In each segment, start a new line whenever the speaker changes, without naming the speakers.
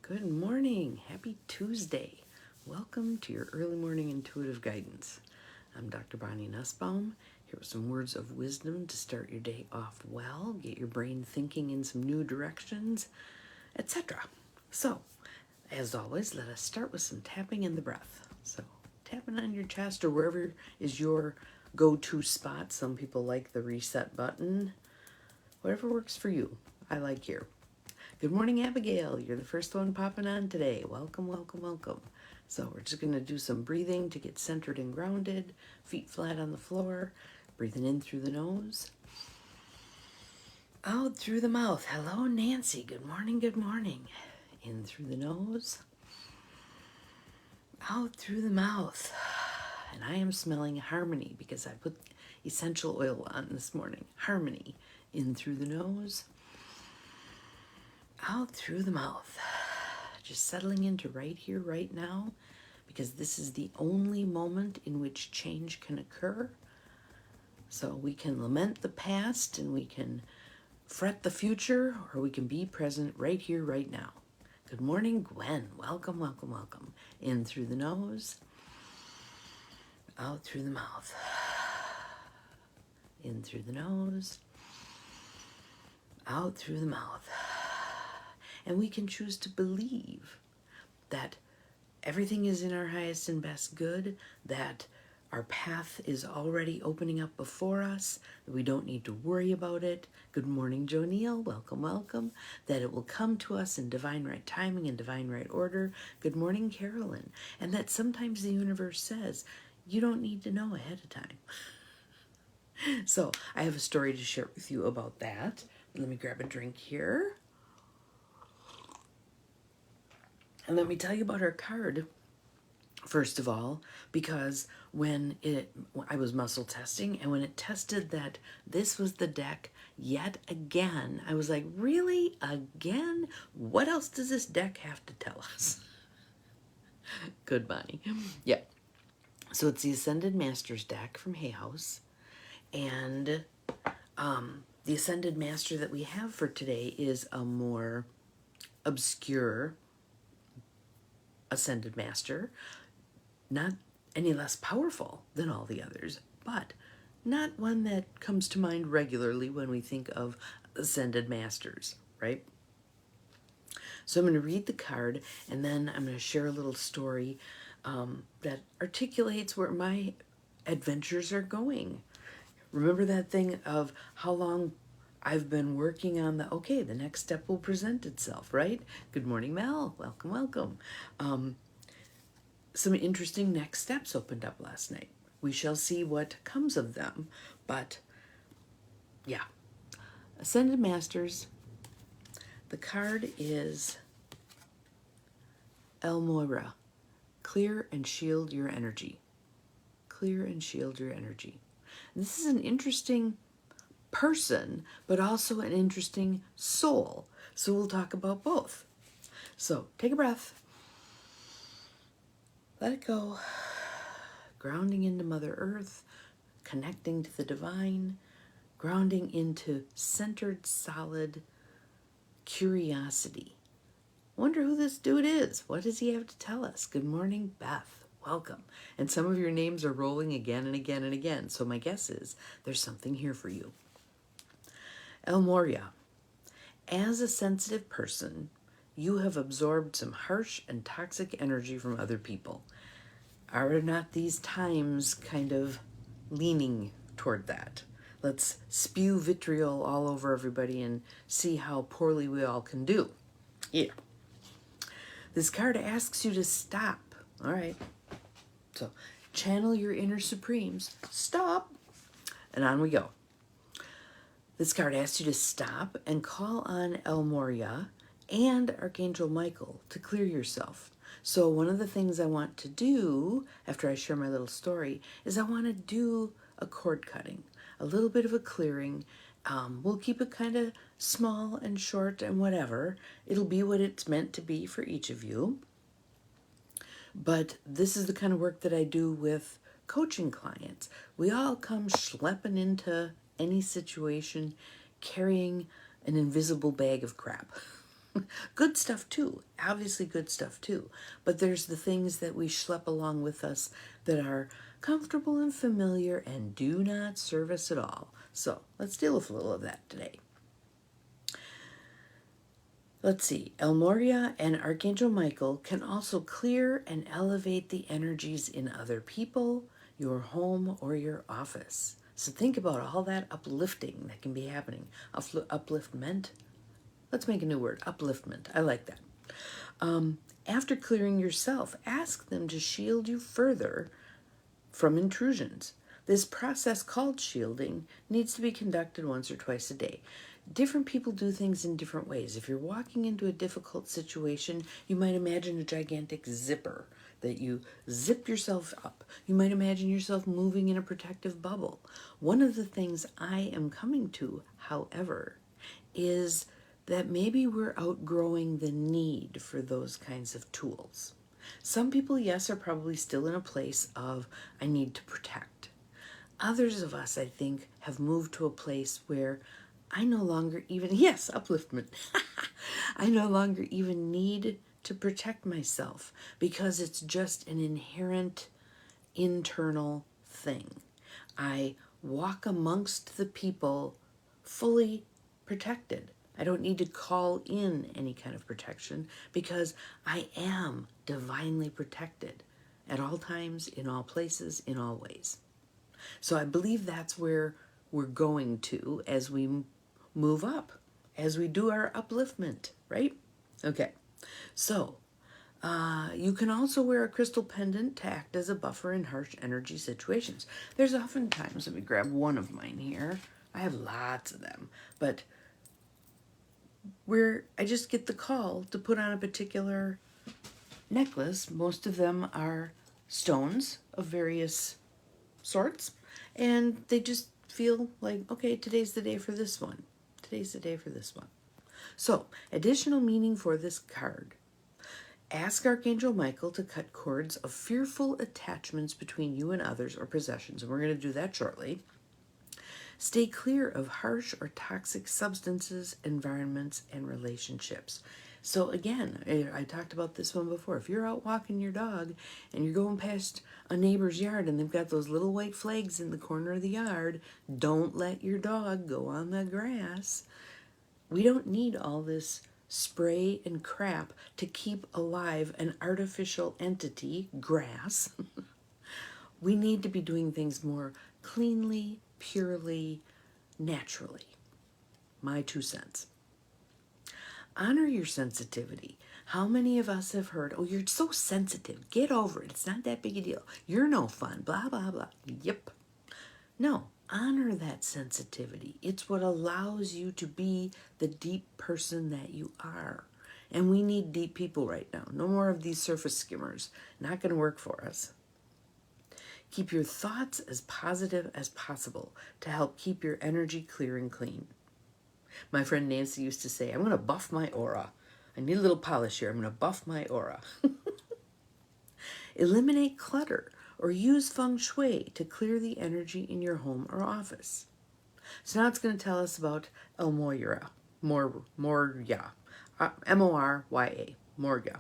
Good morning. Happy Tuesday. Welcome to your early morning intuitive guidance. I'm Dr. Bonnie Nussbaum, here with some words of wisdom to start your day off well, get your brain thinking in some new directions, etc. So, as always, let us start with some tapping in the breath. So, tapping on your chest or wherever is your go-to spot. Some people like the reset button. Whatever works for you. I like here. Good morning, Abigail. You're the first one popping on today. Welcome, welcome, welcome. So we're just going to do some breathing to get centered and grounded. Feet flat on the floor. Breathing in through the nose. Out through the mouth. Hello, Nancy. Good morning, good morning. In through the nose. Out through the mouth. And I am smelling harmony because I put essential oil on this morning. Harmony. In through the nose. Out through the mouth. Just settling into right here, right now, because this is the only moment in which change can occur. So we can lament the past and we can fret the future, or we can be present right here, right now. Good morning, Gwen. Welcome, welcome, welcome. In through the nose. Out through the mouth. In through the nose. Out through the mouth. And we can choose to believe that everything is in our highest and best good, that our path is already opening up before us, that we don't need to worry about it. Good morning, Joneel. Welcome, welcome. That it will come to us in divine right timing and divine right order. Good morning, Carolyn. And that sometimes the universe says, you don't need to know ahead of time. So I have a story to share with you about that. Let me grab a drink here. And let me tell you about our card, first of all, because when I was muscle testing, and when it tested that this was the deck yet again, I was like, really? Again? What else does this deck have to tell us? Good, Bonnie. Yeah. So it's the Ascended Masters deck from Hay House. And the Ascended Master that we have for today is a more obscure Ascended Master, not any less powerful than all the others, but not one that comes to mind regularly when we think of Ascended Masters, right? So I'm going to read the card, and then I'm going to share a little story that articulates where my adventures are going. Remember that thing of how long I've been working on the next step will present itself, right? Good morning, Mel. Welcome, welcome. Some interesting next steps opened up last night. We shall see what comes of them. But, yeah. Ascended Masters. The card is El Moira. Clear and shield your energy. Clear and shield your energy. And this is an interesting person, but also an interesting soul. So we'll talk about both. So take a breath. Let it go. Grounding into Mother Earth, connecting to the divine, grounding into centered, solid curiosity. Wonder who this dude is. What does he have to tell us? Good morning, Beth. Welcome. And some of your names are rolling again and again and again. So my guess is there's something here for you. El Moria, as a sensitive person, you have absorbed some harsh and toxic energy from other people. Are not these times kind of leaning toward that? Let's spew vitriol all over everybody and see how poorly we all can do. Yeah. This card asks you to stop. All right. So channel your inner supremes. Stop. And on we go. This card asks you to stop and call on El Moria and Archangel Michael to clear yourself. So one of the things I want to do after I share my little story is I want to do a cord cutting, a little bit of a clearing. We'll keep it kind of small and short and whatever. It'll be what it's meant to be for each of you. But this is the kind of work that I do with coaching clients. We all come schlepping into any situation carrying an invisible bag of crap. Good stuff too, obviously good stuff too. But there's the things that we schlep along with us that are comfortable and familiar and do not serve us at all. So let's deal with a little of that today. Let's see, El Moria and Archangel Michael can also clear and elevate the energies in other people, your home, or your office. So think about all that uplifting that can be happening. Upliftment? Let's make a new word, upliftment. I like that. After clearing yourself, ask them to shield you further from intrusions. This process called shielding needs to be conducted once or twice a day. Different people do things in different ways. If you're walking into a difficult situation, you might imagine a gigantic zipper that you zip yourself up. You might imagine yourself moving in a protective bubble. One of the things I am coming to, however, is that maybe we're outgrowing the need for those kinds of tools. Some people, yes, are probably still in a place of, I need to protect. Others of us, I think, have moved to a place where I no longer even, yes, upliftment. I no longer even need to protect myself because it's just an inherent internal thing. I walk amongst the people fully protected. I don't need to call in any kind of protection because I am divinely protected at all times, in all places, in all ways. So I believe that's where we're going to as we move up, as we do our upliftment, right? Okay, so you can also wear a crystal pendant to act as a buffer in harsh energy situations. There's often times, let me grab one of mine here. I have lots of them, but where I just get the call to put on a particular necklace. Most of them are stones of various sorts, and they just feel like, okay, today's the day for this one. Today's the day for this one. So, additional meaning for this card. Ask Archangel Michael to cut cords of fearful attachments between you and others or possessions, and we're going to do that shortly. Stay clear of harsh or toxic substances, environments, and relationships. So again, I talked about this one before. If you're out walking your dog and you're going past a neighbor's yard and they've got those little white flags in the corner of the yard, don't let your dog go on the grass. We don't need all this spray and crap to keep alive an artificial entity, grass. We need to be doing things more cleanly, purely, naturally. My 2 cents. Honor your sensitivity. How many of us have heard, oh, you're so sensitive. Get over it. It's not that big a deal. You're no fun. Blah, blah, blah. Yep. No, honor that sensitivity. It's what allows you to be the deep person that you are. And we need deep people right now. No more of these surface skimmers. Not going to work for us. Keep your thoughts as positive as possible to help keep your energy clear and clean. My friend Nancy used to say, I'm going to buff my aura. I need a little polish here. I'm going to buff my aura. Eliminate clutter or use feng shui to clear the energy in your home or office. So now it's going to tell us about El Moria. Morya. M-O-R-Y-A. Morya.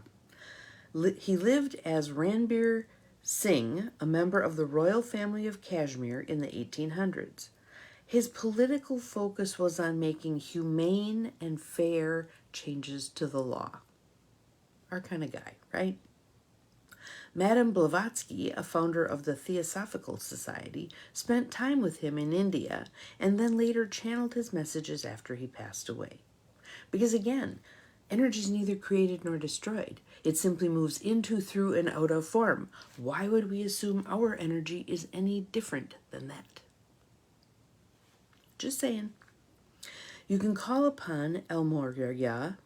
He lived as Ranbir Singh, a member of the royal family of Kashmir in the 1800s. His political focus was on making humane and fair changes to the law. Our kind of guy, right? Madame Blavatsky, a founder of the Theosophical Society, spent time with him in India and then later channeled his messages after he passed away. Because again, energy is neither created nor destroyed. It simply moves into, through, and out of form. Why would we assume our energy is any different than that? Just saying. You can call upon El Moria,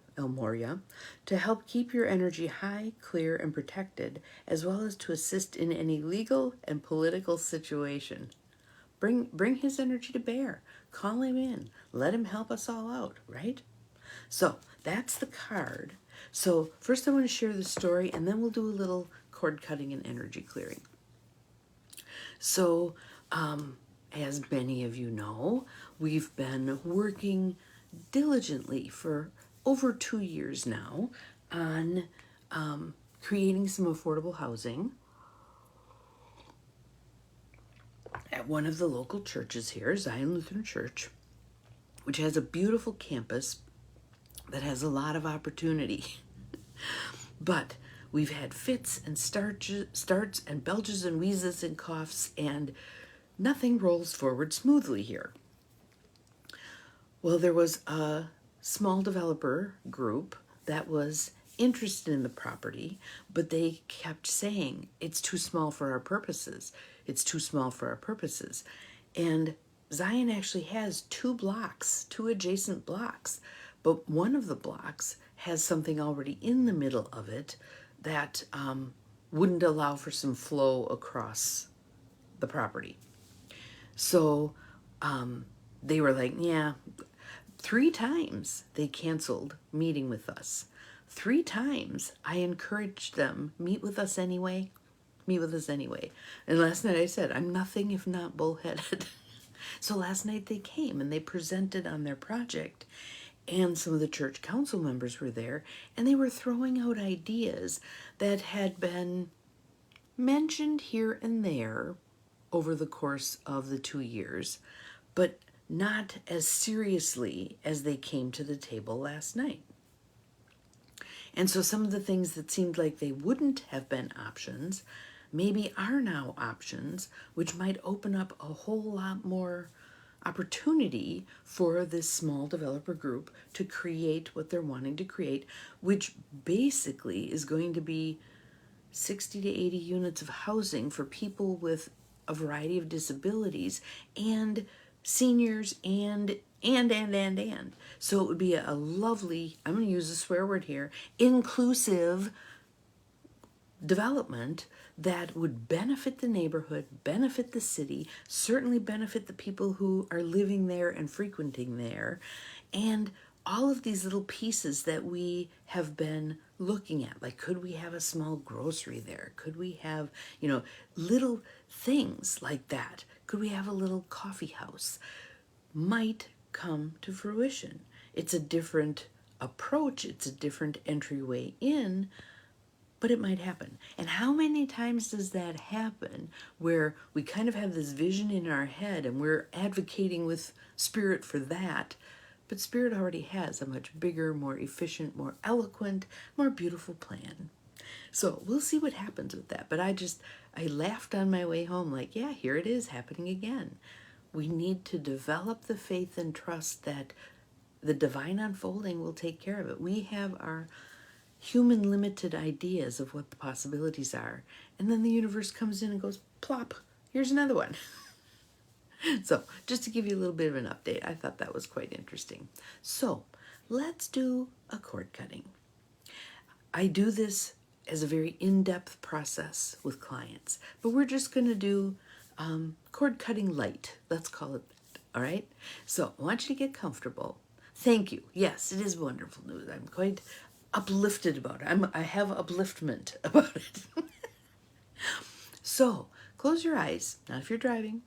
to help keep your energy high, clear, and protected, as well as to assist in any legal and political situation. Bring his energy to bear. Call him in. Let him help us all out, right? So that's the card. So first I want to share the story, and then we'll do a little cord cutting and energy clearing. So, as many of you know, we've been working diligently for over 2 years now on creating some affordable housing at one of the local churches here, Zion Lutheran Church, which has a beautiful campus that has a lot of opportunity. But we've had fits and starts and belches and wheezes and coughs, and nothing rolls forward smoothly here. Well, there was a small developer group that was interested in the property, but they kept saying, it's too small for our purposes. It's too small for our purposes. And Zion actually has 2 blocks, 2 adjacent blocks, but one of the blocks has something already in the middle of it that wouldn't allow for some flow across the property. So they were like, yeah, 3 times they canceled meeting with us. 3 times I encouraged them, meet with us anyway, meet with us anyway. And last night I said, I'm nothing if not bullheaded. So last night they came and they presented on their project, and some of the church council members were there, and they were throwing out ideas that had been mentioned here and there over the course of the 2 years, but not as seriously as they came to the table last night. And so some of the things that seemed like they wouldn't have been options maybe are now options, which might open up a whole lot more opportunity for this small developer group to create what they're wanting to create, which basically is going to be 60 to 80 units of housing for people with a variety of disabilities and seniors and. So it would be a lovely, I'm going to use a swear word here, inclusive development that would benefit the neighborhood, benefit the city, certainly benefit the people who are living there and frequenting there, and all of these little pieces that we have been looking at. Like, could we have a small grocery there? Could we have, little things like that? Could we have a little coffee house? Might come to fruition. It's a different approach. It's a different entryway in, but it might happen. And how many times does that happen where we kind of have this vision in our head and we're advocating with Spirit for that, but Spirit already has a much bigger, more efficient, more eloquent, more beautiful plan. So we'll see what happens with that. But I laughed on my way home like, yeah, here it is happening again. We need to develop the faith and trust that the divine unfolding will take care of it. We have our human limited ideas of what the possibilities are. And then the universe comes in and goes, plop, here's another one. So just to give you a little bit of an update, I thought that was quite interesting. So let's do a cord cutting. I do this as a very in-depth process with clients, but we're just going to do cord cutting light. Let's call it that. All right. So I want you to get comfortable. Thank you. Yes, it is wonderful news. I'm quite uplifted about it. I have upliftment about it. So close your eyes. Not if you're driving.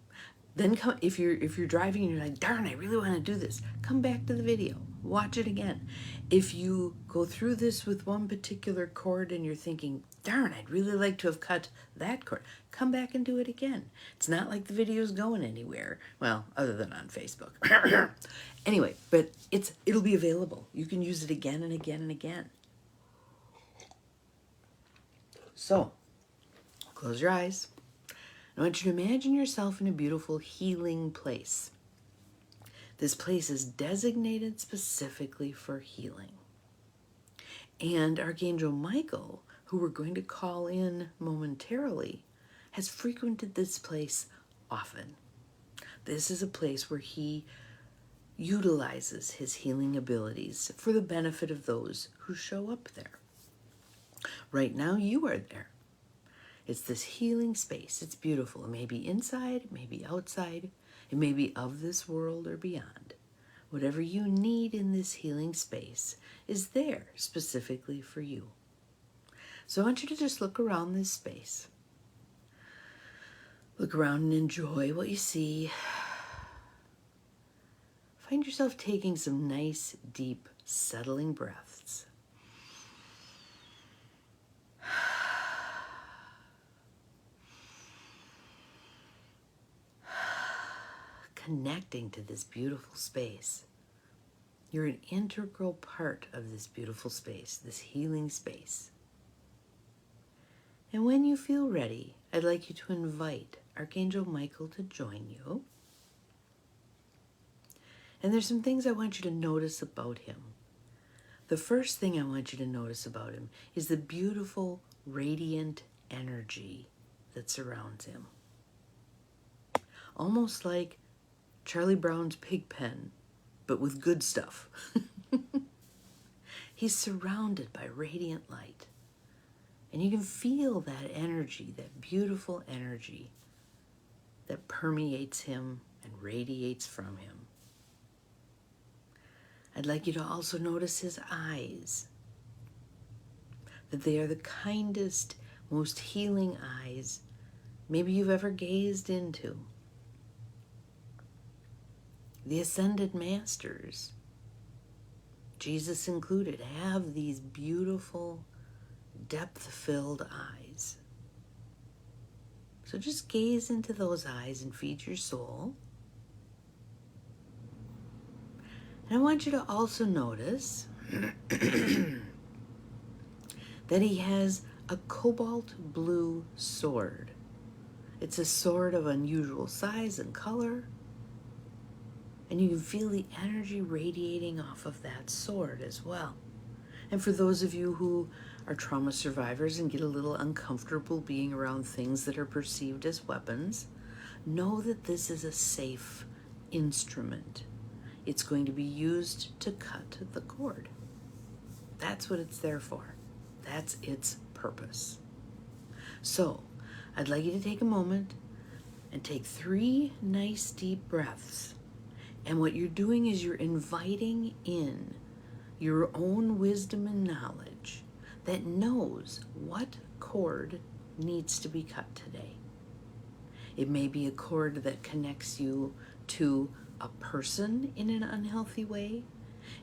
Then come if you're driving and you're like, darn, I really want to do this. Come back to the video. Watch it again. If you go through this with one particular cord and you're thinking, darn, I'd really like to have cut that cord, come back and do it again. It's not like the video's going anywhere. Well, other than on Facebook. Anyway, but it'll be available. You can use it again and again and again. So, close your eyes. I want you to imagine yourself in a beautiful healing place. This place is designated specifically for healing. And Archangel Michael, who we're going to call in momentarily, has frequented this place often. This is a place where he utilizes his healing abilities for the benefit of those who show up there. Right now, you are there. It's this healing space. It's beautiful. It may be inside, it may be outside, it may be of this world or beyond. Whatever you need in this healing space is there specifically for you. So I want you to just look around this space. Look around and enjoy what you see. Find yourself taking some nice, deep settling breaths. Connecting to this beautiful space. You're an integral part of this beautiful space, this healing space. And when you feel ready, I'd like you to invite Archangel Michael to join you. And there's some things I want you to notice about him. The first thing I want you to notice about him is the beautiful, radiant energy that surrounds him. Almost like Charlie Brown's pig pen, but with good stuff. He's surrounded by radiant light. And you can feel that energy, that beautiful energy that permeates him and radiates from him. I'd like you to also notice his eyes, that they are the kindest, most healing eyes maybe you've ever gazed into. The ascended masters, Jesus included, have these beautiful, depth-filled eyes. So just gaze into those eyes and feed your soul. And I want you to also notice that he has a cobalt blue sword. It's a sword of unusual size and color. And you can feel the energy radiating off of that sword as well. And for those of you who are trauma survivors and get a little uncomfortable being around things that are perceived as weapons, know that this is a safe instrument. It's going to be used to cut the cord. That's what it's there for. That's its purpose. So, I'd like you to take a moment and take 3 nice deep breaths. And what you're doing is you're inviting in your own wisdom and knowledge that knows what cord needs to be cut today. It may be a cord that connects you to a person in an unhealthy way.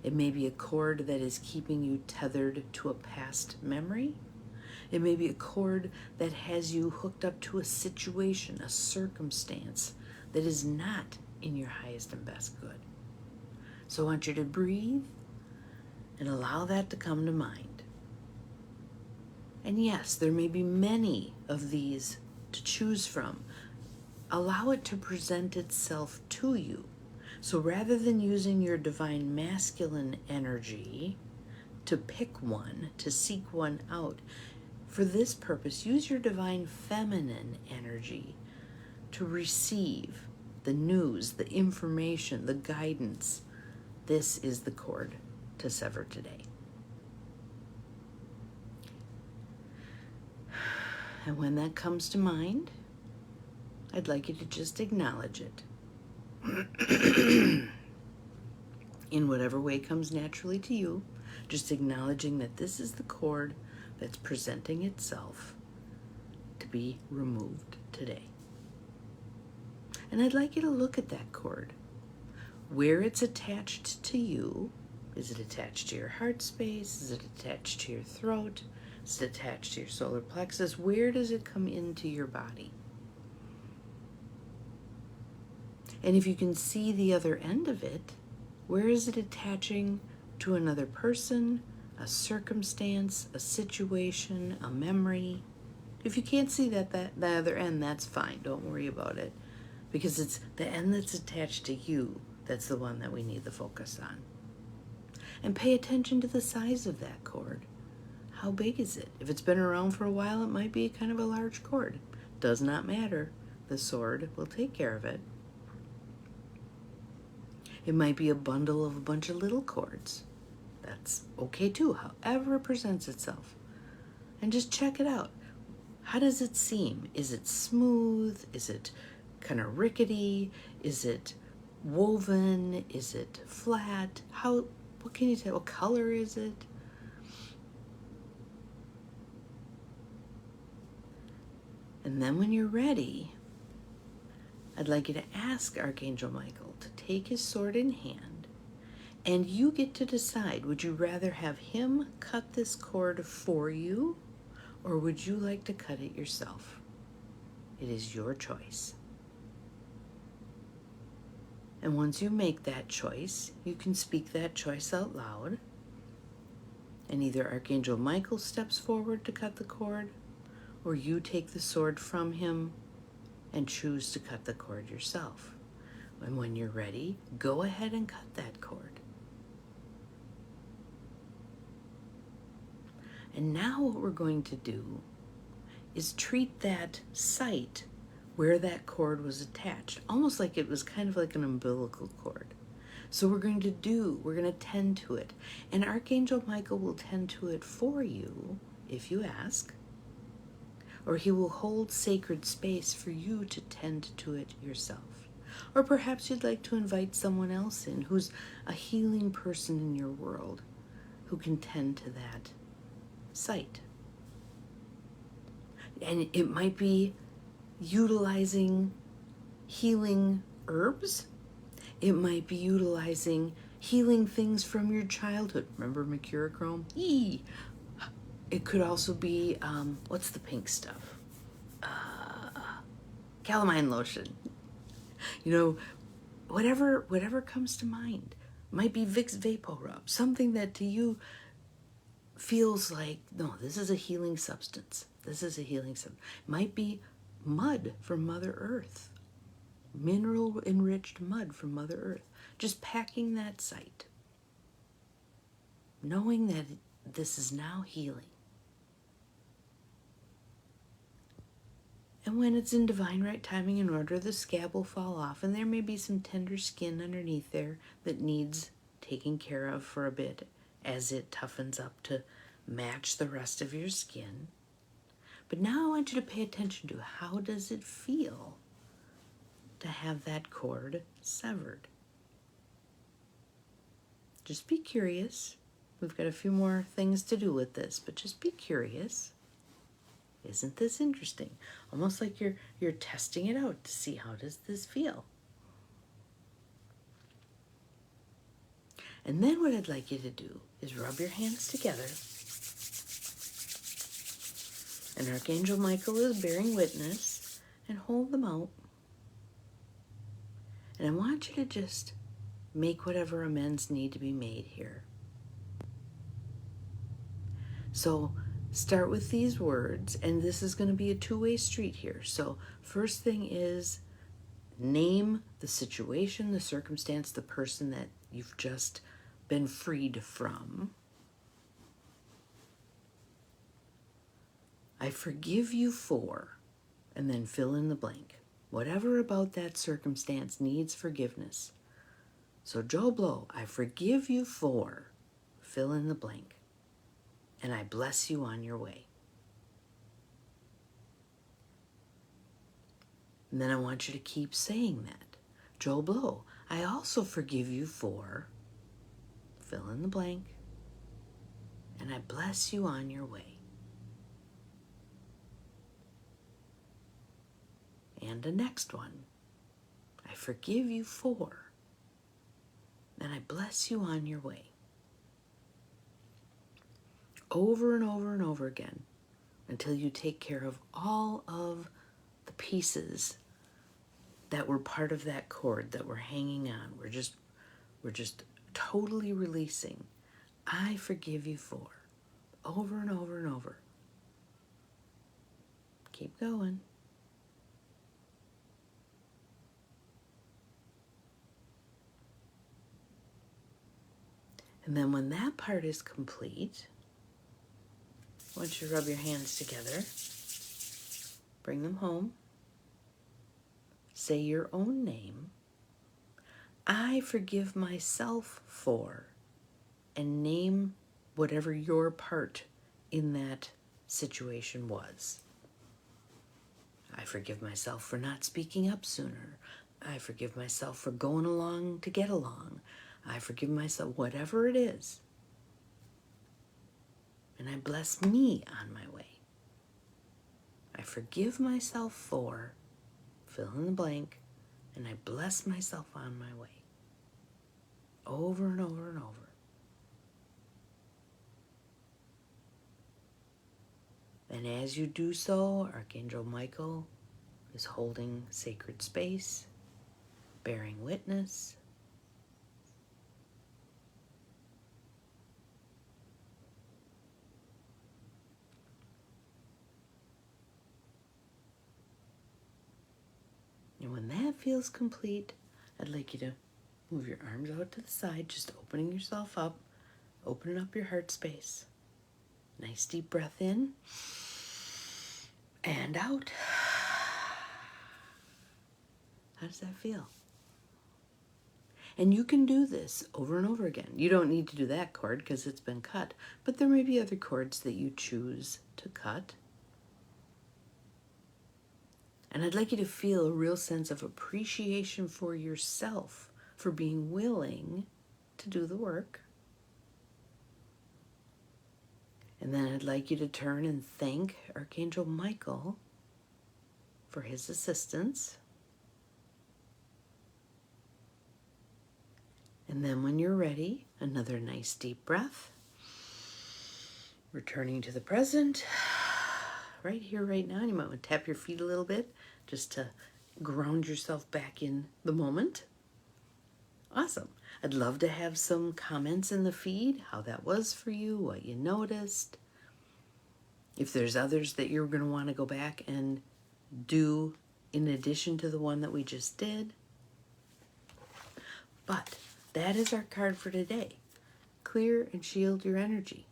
It may be a cord that is keeping you tethered to a past memory. It may be a cord that has you hooked up to a situation, a circumstance that is not in your highest and best good. So I want you to breathe and allow that to come to mind. And yes, there may be many of these to choose from. Allow it to present itself to you. So rather than using your divine masculine energy to pick one, to seek one out, for this purpose, use your divine feminine energy to receive the news, the information, the guidance. This is the cord to sever today. And when that comes to mind, I'd like you to just acknowledge it. In whatever way comes naturally to you, just acknowledging that this is the cord that's presenting itself to be removed today. And I'd like you to look at that cord. Where it's attached to you. Is it attached to your heart space? Is it attached to your throat? Is it attached to your solar plexus? Where does it come into your body? And if you can see the other end of it, where is it attaching to another person, a circumstance, a situation, a memory? If you can't see the other end, that's fine. Don't worry about it. Because it's the end that's attached to you that's the one that we need the focus on. And pay attention to the size of that cord. How big is it? If it's been around for a while, it might be kind of a large cord. Does not matter. The sword will take care of it. It might be a bundle of a bunch of little cords. That's okay too, however it presents itself. And just check it out. How does it seem? Is it smooth? Is it kind of rickety? Is it woven? Is it flat? What can you tell? What color is it? And then when you're ready, I'd like you to ask Archangel Michael to take his sword in hand And you get to decide, would you rather have him cut this cord for you, or would you like to cut it yourself? It is your choice. And once you make that choice, you can speak that choice out loud. And either Archangel Michael steps forward to cut the cord, or you take the sword from him and choose to cut the cord yourself. And when you're ready, go ahead and cut that cord. And now what we're going to do is treat that site where that cord was attached, almost like it was kind of like an umbilical cord. So we're going to tend to it. And Archangel Michael will tend to it for you if you ask, or he will hold sacred space for you to tend to it yourself. Or perhaps you'd like to invite someone else in who's a healing person in your world who can tend to that site. And it might be utilizing healing herbs. It might be utilizing healing things from your childhood. Remember mercurochrome? Eee! It could also be, what's the pink stuff? Calamine lotion. You know, whatever comes to mind. Might be Vicks VapoRub, something that to you feels like, no, this is a healing substance. This is a healing substance. Might be mud from Mother Earth. Mineral enriched mud from Mother Earth. Just packing that site. Knowing that this is now healing. And when it's in divine right timing and order, the scab will fall off, and there may be some tender skin underneath there that needs taking care of for a bit as it toughens up to match the rest of your skin. But now I want you to pay attention to how does it feel to have that cord severed. Just be curious. We've got a few more things to do with this, but just be curious. Isn't this interesting? Almost like you're testing it out to see how does this feel. And then what I'd like you to do is rub your hands together. And Archangel Michael is bearing witness, and hold them out. And I want you to just make whatever amends need to be made here. So start with these words, and this is going to be a two-way street here. So first thing is name the situation, the circumstance, the person that you've just been freed from. I forgive you for, and then fill in the blank. Whatever about that circumstance needs forgiveness. So Joe Blow, I forgive you for, fill in the blank. And I bless you on your way. And then I want you to keep saying that. Joe Blow, I also forgive you for, fill in the blank, and I bless you on your way. And the next one, I forgive you for, and I bless you on your way. Over and over and over again until you take care of all of the pieces that were part of that cord that were hanging on. We're just totally releasing. I forgive you for. Over and over and over. Keep going. And then when that part is complete, I want you to rub your hands together. Bring them home. Say your own name. I forgive myself for, and name whatever your part in that situation was. I forgive myself for not speaking up sooner. I forgive myself for going along to get along. I forgive myself, whatever it is. And I bless me on my way. I forgive myself for, fill in the blank, and I bless myself on my way. over and over and over. And as you do so, Archangel Michael is holding sacred space, bearing witness. And when that feels complete, I'd like you to move your arms out to the side, just opening yourself up, opening up your heart space. Nice deep breath in and out. How does that feel? And you can do this over and over again. You don't need to do that cord because it's been cut, but there may be other cords that you choose to cut. And I'd like you to feel a real sense of appreciation for yourself for being willing to do the work. And then I'd like you to turn and thank Archangel Michael for his assistance. And then when you're ready, another nice deep breath. Returning to the present, right here, right now. You might want to tap your feet a little bit just to ground yourself back in the moment. Awesome. I'd love to have some comments in the feed, how that was for you, what you noticed. If there's others that you're going to want to go back and do in addition to the one that we just did. But that is our card for today. Clear and shield your energy,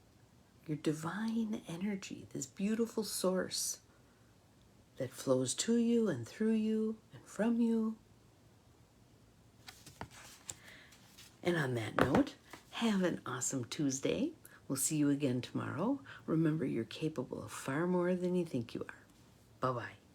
your divine energy, this beautiful source that flows to you and through you and from you. And on that note, have an awesome Tuesday. We'll see you again tomorrow. Remember, you're capable of far more than you think you are. Bye-bye.